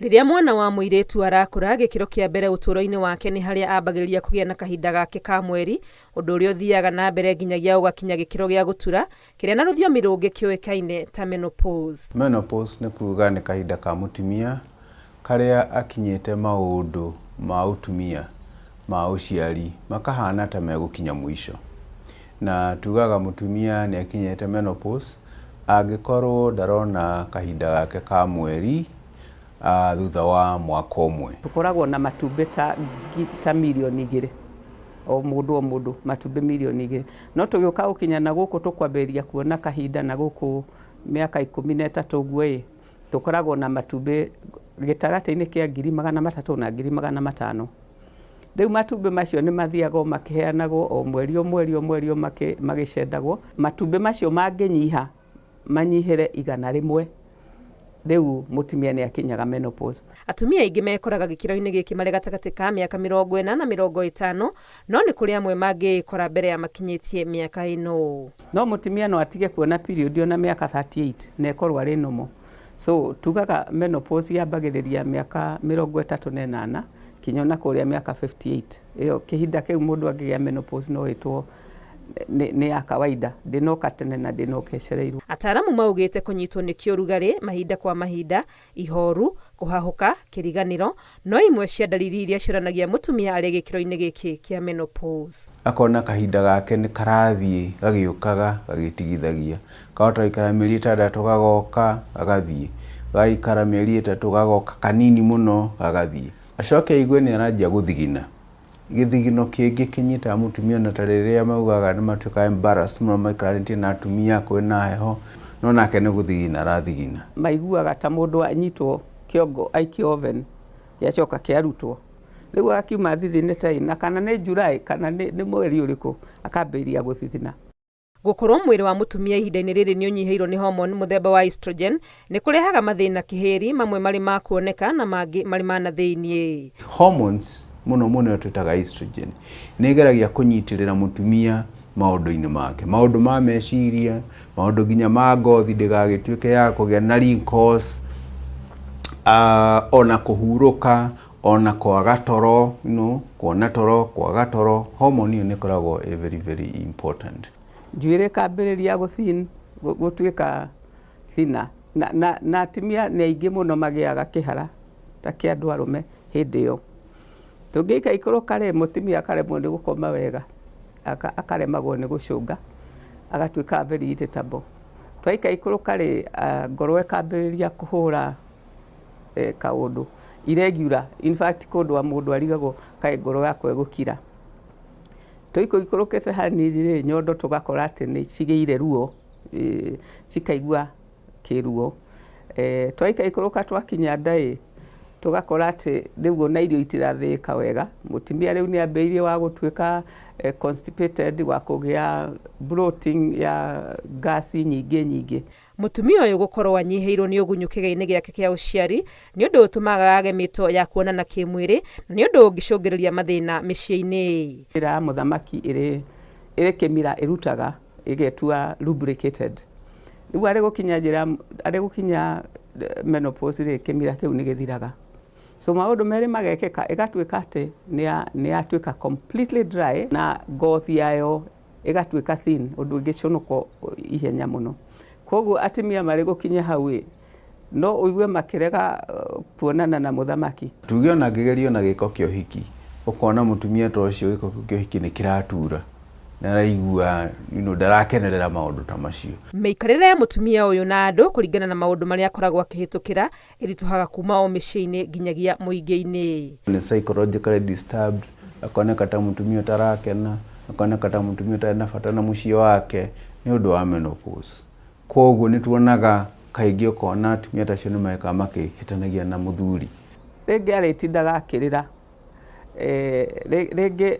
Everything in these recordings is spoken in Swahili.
Rĩrĩa mwana wa mũirĩtu arakũra, gĩkĩro kĩa mbere ũtũũro-inĩ wake nĩ harĩa ambagĩrĩria kũgĩa na kahinda gake ka mweri, ũndũ ũrĩa ũthiaga na mbere nginyagia ũgakinya gĩkĩro gĩa gũtura, kĩrĩa na rũthiomi rũngĩ kĩũĩkaine ta menopause. Menopause nĩ kuuga nĩ kahinda ka mũtumia karĩa akinyĩte maũndũ ma ũtumia ma ũciari makahana ta megũkinya mũico. Na tugaga mũtumia nĩ akinyĩte menopause angĩkorwo ndarona kahinda gake ka mweri thutha wa mwaka ũmwe. Tũkoragwo na matumbĩ ta milioni 2 o mũndũ matumbĩ milioni 2, no tũgĩũka gũkinya na gũkũ tũkwambĩrĩria kuona kahinda na gũkũ mĩaka 13 ũguo tũkoragwo na matumbĩ gĩtagatĩ-inĩ kĩa 300,000 na 500,000. Rĩu matumbĩ macio nĩ mathiaga makĩheanagwo o mweri magĩcendagwo. Matumbĩ macio mangĩnyiha manyihĩre 100, rĩu mũtumia nĩ akinyaga menopause. Atumia aingĩ mekoraga gĩkĩro-inĩ gĩkĩ marĩ gatagatĩ ka mĩaka 40 na 50, no nĩ kũrĩ amwe mangĩkora mbere ya makinyĩtie mĩaka ĩno. No mũtumia no atige kuona period ona mĩaka 38 na ekorwo arĩ normal. So tugaga menopause yambagĩrĩria mĩaka 38 kinya na kũrĩa mĩaka 58. Ĩyo kĩhinda kĩu mũndũ angĩgĩa menopause no ĩtwo nĩ ya kawaida, ndĩnoka tene na ndĩnoka ĩcereirwo. Ataaramu maugĩte kũnyitwo nĩ kĩũrugarĩ mahinda kwa mahinda, ihoru, kũhahũka, kĩriganĩro, no imwe cia ndariri iria cionanagia mũtumia arĩ gĩkĩro-inĩ gĩkĩ kĩa menopause. Akona kahinda gake nĩ karathiĩ gagĩũkaga gagĩtigithagia, kahota gũikara mĩeri 6 gagoka gagathiĩ, gaikara mĩeri 3 gagoka kanini mũno gagathiĩ, acoke aigue nĩ aranjia gũthigina. Gĩthigino kĩngĩ kĩnyitaga mũtumia na ta rĩrĩa maugaga nĩ matuĩka embarrassed mũno maikarĩtie na atumia kwĩna heho, no nake nĩ gũthigina arathigina. Maiguaga ta mũndũ anyitwo kĩongo aikio oven gĩacoka kĩarutwo, rĩu akiuma thithinĩte na kana nĩ July kana nĩ mweri ũrĩkũ akambĩrĩria gũthithina. Gũkorwo mwĩrĩ wa mũtumia ihinda-inĩ rĩrĩ nĩ ũnyihĩirwo nĩ hormone mũthemba wa estrogen nĩ kũrehaga mathĩna kĩhĩri, mamwe marĩ ma kuoneka na mangĩ marĩ ma na thĩiniĩ. Hormones mũno twĩtaga estrogen nĩ igeragia kũnyitĩrĩra mũtumia maũndũ-inĩ make, maũndũ ma meciria, maũndũ nginya ma ngothi ndĩgagĩtuĩke ya kũgĩa na wrinkles, ona kũhurũka, ona kwaga toro, kuona toro, kwaga toro. Hormone ĩyo nĩ ĩkoragwo very important. Njuĩrĩ kambĩrĩria gũtuĩka thina na atumia nĩ aingĩ mũno magĩaga kĩhara ta kĩa andũ arũme hĩndĩ ĩyo. Tũngĩika ikũrũ kare mũtumia akaremwo nĩ gũkoma wega, akaremagwo nĩ gũcũnga, agatuĩka very irritable. Twaika ikũrũ kare ngoro ĩkambĩrĩria kũhũra kaũndũ irregular, in fact kũndũ mũndũ arigagwo kaĩ ngoro yakwe gũkira. Tũikũrũkĩte hanini nyondo tũgakora atĩ nĩ cigĩire ruo, cikaigua kĩruo. Twaika ikũrũka twakinya nda tũgakora atĩ rĩu na irio itirathĩĩka wega. Mũtumia rĩu nĩ ambĩrĩirie wa gũtuĩka constipated, wa kũgĩa bloating ya gas nyingĩ. Mũtumia ũyũ gũkorwo anyihĩirwo nĩ ũgunyu kĩga-inĩ gĩake kĩa ũciari nĩ ũndũ ũtũmaga age mĩto ya kuonana kĩmwĩrĩ, na nĩ ũndũ ũngĩcũngĩrĩria mathĩna mĩciĩ-inĩ. Njĩra ya mũthamaki ĩrĩ kĩmira ĩrutaga ĩgetua lubricated. Rĩu arĩ gũkinya menopause kĩmira kĩu nĩ gĩthiraga. So maũndũ merĩ magekĩka, ĩgatuĩka atĩ nĩ yatuĩka completely dry na ngothi yayo ĩgatuĩka thin, ũndũ ũngĩconoka ihenya mũno. Koguo atumia marĩ gũkinya hau no ũigue makĩrega kuonana na mũthamaki. Tuge ona ngĩgerio na gĩko kĩa ũhiki, ũkona mũtumia ta ũcio gĩko kĩa ũhiki nĩ kĩratura na araigua ndarakenerera maũndũ ta macio. Mĩikarĩre ya mũtumia ũyũ na andũ kũringana na maũndũ marĩa akoragwo akĩhĩtũkĩra ĩritũhaga kuma o mĩciĩ-inĩ nginyagia mũingĩ-inĩ. Nĩ psychologically disturbed, akoneka ta mũtumia tarakena, akoneka ta mũtumia tarĩ na bata na mũciĩ wake nĩ ũndũ wa menopause. Koguo nĩ tuonaga kaingĩ ũkona atumia tacio nĩ mekaga makĩhĩtanagia na mũthuri. Rĩngĩ arĩtindaga akĩrĩra, rĩngĩ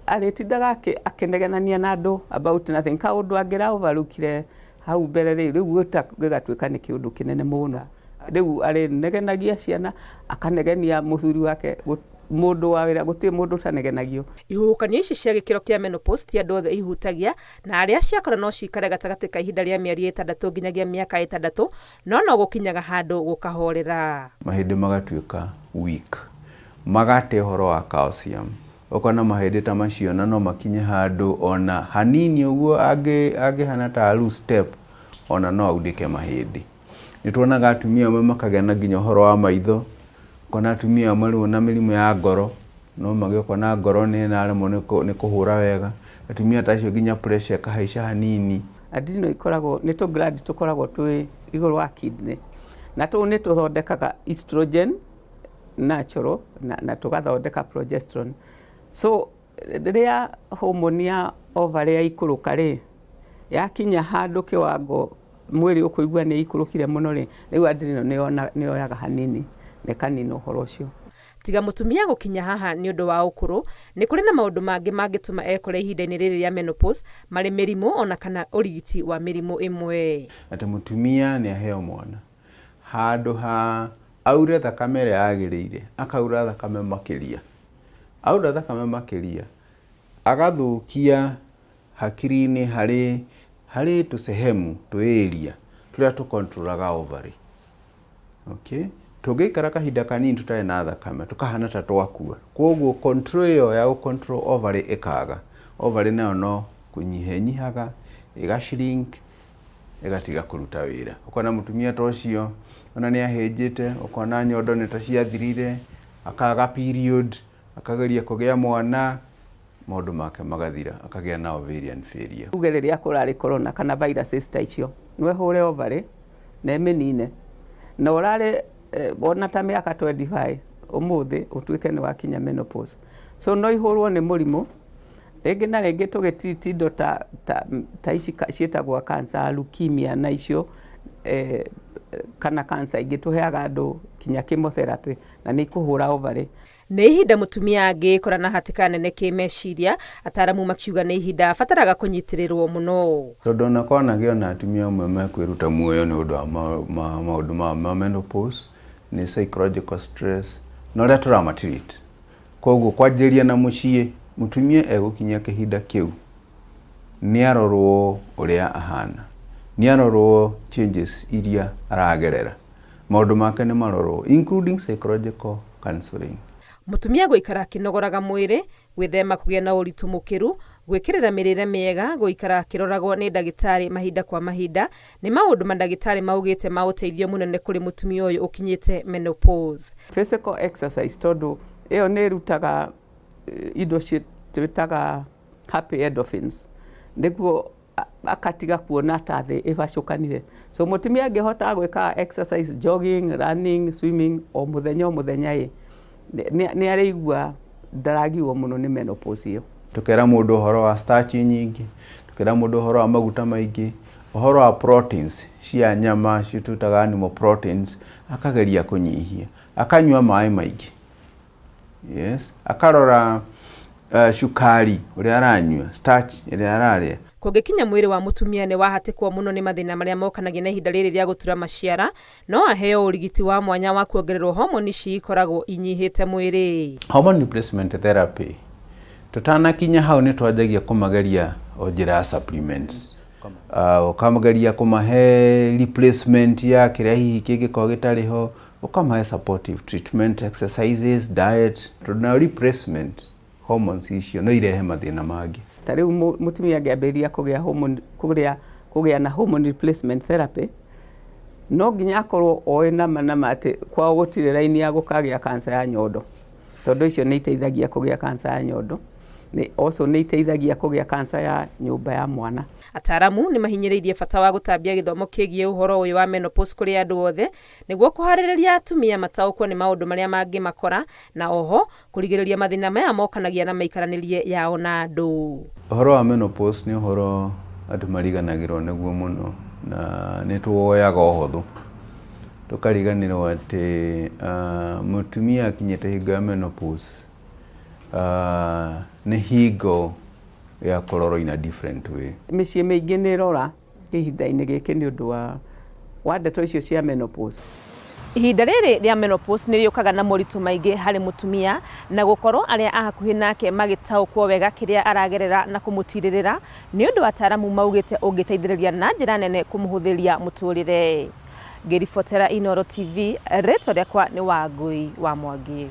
arĩtindaga akĩnegenania na andũ about nothing, kaũndũ angĩraũvarũkire hau mbere rĩu gĩgatuĩka nĩ kĩũndũ kĩnene mũno. Rĩu arĩnegenagia ciana, akanegenia mũthuri wake mũndũ wa wĩra gũtirĩ mũndũ ũtanegenagio. Ihuhũkanio ici cia gĩkĩro kĩa menopause ti andũ othe ihutagia, na arĩa ciakora no cikare gatagatĩ ka ihinda rĩa mĩeri 6 nginyagia mĩaka 6, no gũkinyaga handũ gũkahorera. Mahĩndĩ magatuĩka weak, magate ũhoro wa calcium. Ũkona mahĩndĩ ta macio na no makinye handũ ona hanini ũguo angĩhana ta loose step ona no aundĩke mahĩndĩ. Nĩtuonaga atumia amwe makagĩa na nginya ũhoro wa maitho, kona atumia amwe na mĩrimũ ya ngoro, no magĩũka na ngoro naremwo nĩ kũhũra wega, atumia ta acio nginya pressure ĩkahaica hanini. Adrenal ikoragwo nĩ tũ gland tũkoragwo twĩ igũrũ wa kidney, na tũu nĩ tũthondekaga estrogen natural na tũgathondeka progesterone. So rĩrĩa hormone ya ovary yaikũrũka rĩ, yakinya handũ kĩwango mwĩrĩ ũkũigua nĩ ikũrũkire mũno rĩ, rĩu adrenal nĩ yoyaga hanini na kanini ũhoro ũcio. Tiga mũtumia gũkinya haha nĩ ũndũ wa ũkũrũ, nĩ kũrĩ na maũndũ mangĩ mangĩtũma ekore ihinda-inĩ rĩrĩ rĩa menopause marĩ mĩrimũ ona kana ũrigiti wa mĩrimũ ĩmwe. Atĩ mũtumia nĩ aheo mwana, handũ ha aure thakame ĩrĩa yagĩrĩire, akaura thakame makĩria. Aura thakame makĩria, agathũkia hakiri-inĩ harĩ tũsehemu tũĩria tũrĩa tũkontrolaga ovary. Okay? Tũngĩikara kahinda kanini tũtarĩ na thakame, tũkahana ta twakua. Koguo control ĩyo ya gũcontrol ovary ĩkaga. Ovary nayo no kũnyihanyihaga, ĩgashrink, ĩgatiga kũruta wĩra. Ũkona mũtumia ta ũcio, ona nĩ ahĩnjĩte, ũkona nyondo nĩ ta ciathirire, akaga period, akageria kũgĩa mwana, maũndũ make magathira, akagĩa na ovarian failure. Tuge rĩrĩa kũrarĩ corona kana viruses ta icio, nĩ hũre ovary na mĩnine. Na ũrarĩ ona ta mĩaka 25 ũmũthĩ ũtuĩke nĩ wakinya menopause. So no ihũrwo nĩ mũrimũ, rĩngĩ na rĩngĩ tũgĩtriti indo ta ici ciĩtagwo cancer, leukemia na icio kana cancer ingĩ tũheaga andũ kinya chemotherapy na nĩ ikũhũra ovary. Nĩ ihinda mũtumia angĩkora na hatĩka nene kĩmeciria, ataramu makiuga nĩ ihinda abataraga kũnyitĩrĩrwo mũno. Tondũ ona kwanagĩona atumia amwe mekwĩruta muoyo nĩ ũndũ wa maũndũ ma menopause, nĩ psychological stress, na ũrĩa tũramatreat. Koguo kwanjĩrĩria na mũciĩ, mũtumia egũkinya kĩhinda kĩu, nĩ arorwo ũrĩa ahana, nĩ arorwo changes iria aragerera. Maũndũ make nĩ marorwo, including psychological counseling. Mũtumia gũikara akĩnogoraga mwĩrĩ, gwĩthema kũgĩa na ũritũ mũkĩru, gwĩkĩrĩra mĩrĩre mĩega, gũikara akĩroragwo nĩ ndagĩtarĩ mahinda kwa mahinda, nĩ maũndũ mandagĩtarĩ maugĩte ma ũteithio mũnene kũrĩ mũtumia ũyũ ũkinyĩte menopause. Physical exercise tondũ ĩyo nĩ ĩrutaga indo twĩtaga happy endorphins, nĩguo akatiga kuona ta thĩ ĩbacũkanire. So mũtumia angĩhota gwĩka exercise, jogging, running, swimming o mũthenya nĩ araigua ndaragiwo mũno nĩ menopause ĩyo. Tukera mũndũ ũhoro wa starch nyingĩ, tukera mũndũ ũhoro wa maguta maingĩ, ũhoro wa proteins cia nyama citutaga animal proteins, akageria kũnyihia, akanyua maĩ maingĩ. Yes, akarora cukari ũrĩa aranyua, starch ĩrĩa ararĩa. Kũngĩkinya mwĩrĩ wa mũtumia nĩ wahatĩkwo mũno nĩ mathĩna marĩa mokanagia na ihinda rĩrĩ rĩa gũtura maciara, no aheo ũrigiti wa mwanya wa kuongererwo homoni cikoragwo inyihĩte mwĩrĩ. Hormone replacement therapy. Tutanakinya hau nĩ twanjagia kũmageria o njĩra ya supplements. Ũkamageria kũmahe replacement ya kĩrĩa hihi kĩngĩkorwo gĩtarĩ ho, ũkamahe supportive treatment, exercises, diet, na replacement hormones icio no irehe mathĩna mangĩ. Ta rĩu mũtumia angĩambĩrĩria kũgĩa na hormone replacement therapy, no nginya akorwo oĩ nama atĩ kwao gũtirĩ raini ya gũkagĩa cancer ya nyondo, tondũ icio nĩ iteithagia kũgĩa cancer ya nyondo, nĩ iteithagia kũgĩa cancer ya nyũmba ya mwana. Ataramu nĩ mahinyĩrĩirie bata wa gũtambia gĩthomo kĩgiĩ ũhoro ũyũ wa menopause kũrĩ andũ othe, nĩguo kũharĩrĩria atumia mataũkwo nĩ maũndũ marĩa mangĩmakora, na oho kũrigĩrĩria mathĩna maya mokanagia na maikaranĩrie yao na andũ. Ũhoro wa menopause nĩ ũhoro andũ mariganagĩrwo nĩguo mũno, na nĩ tuoyaga ũhũthũ. Tukariganĩrwo atĩ mũtumia akinyĩte hingo ya menopause nĩ hingo ya kũrorwo in a different way. Mĩciĩ mĩingĩ nĩ ĩrora ihinda-inĩ gĩkĩ nĩ ũndũ wa ndeto icio cia menopause. Ihinda rĩrĩ rĩa menopause nĩ rĩũkaga na moritũ maingĩ harĩ mũtumia, na gũkorwo arĩa a hakuhĩ nake magĩtaũkwo wega kĩrĩa aragerera na kũmũtirĩrĩra, nĩ ũndũ ataaramu maugĩte ũngĩteithĩrĩria na njĩra nene kũmũhũthĩria mũtũrĩre. Ngĩribotera Inooro TV, rĩtwa rĩakwa nĩ Wangũi wa Mwangi.